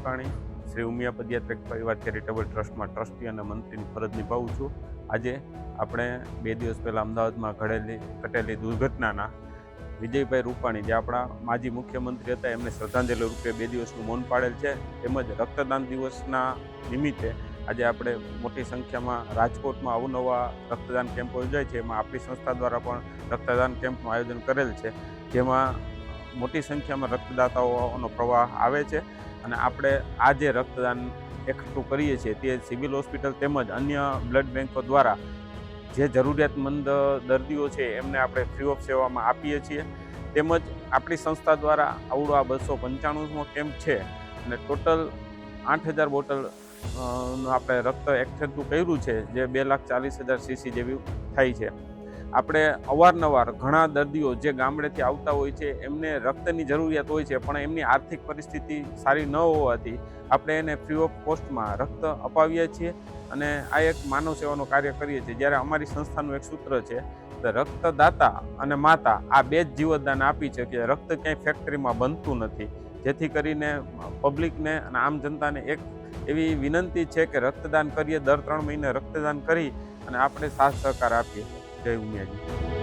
રૂપાણી શ્રી ઉમિયા પદયાત્રિક પરિવાર charitable ટ્રસ્ટમાં trustee અને મંત્રીની ફરજ નિભાવું છું। આજે આપણે 2 દિવસ પહેલાં અમદાવાદમાં ઘટેલી દુર્ઘટનાના વિજયભાઈ રૂપાણી, જે આપણા માજી મુખ્યમંત્રી હતા, એમને શ્રદ્ધાંજલિ રૂપે 2 દિવસનું મૌન પાડેલ છે। તેમજ રક્તદાન દિવસના નિમિત્તે આજે આપણે મોટી સંખ્યામાં રાજકોટમાં અવનવા રક્તદાન કેમ્પો યોજાય છે। એમાં આપણી સંસ્થા દ્વારા પણ રક્તદાન કેમ્પનું આયોજન કરેલ છે, જેમાં મોટી સંખ્યામાં રક્તદાતાઓનો પ્રવાહ આવે છે અને આપણે આ જે રક્તદાન એકઠું કરીએ છીએ તે સિવિલ હોસ્પિટલ તેમજ અન્ય બ્લડ બેન્કો દ્વારા જે જરૂરિયાતમંદ દર્દીઓ છે એમને આપણે ફ્રી ઓફ સેવામાં આપીએ છીએ। તેમજ આપણી સંસ્થા દ્વારા આવડો આ 295મો કેમ્પ છે અને ટોટલ 8000 બોટલ આપણે રક્ત એકઠું કર્યું છે, જે 2,40,000 cc જેવી થાય છે। આપણે અવારનવાર ઘણા દર્દીઓ જે ગામડેથી આવતા હોય છે એમને રક્તની જરૂરિયાત હોય છે, પણ એમની આર્થિક પરિસ્થિતિ સારી ન હોવાથી આપણે એને ફ્રી ઓફ કોસ્ટમાં રક્ત અપાવીએ છીએ અને આ એક માનવ સેવાનું કાર્ય કરીએ છીએ। જ્યારે અમારી સંસ્થાનું એક સૂત્ર છે કે રક્તદાતા અને માતા આ 2 જ જીવતદાન આપી છે કે રક્ત ક્યાંય ફેક્ટરીમાં બનતું નથી। જેથી કરીને પબ્લિકને અને આમ જનતાને એક એવી વિનંતી છે કે રક્તદાન કરીએ, દર 3 મહિને રક્તદાન કરી અને આપણે સાથ સહકાર આપીએ। જય ઉમિયાજી।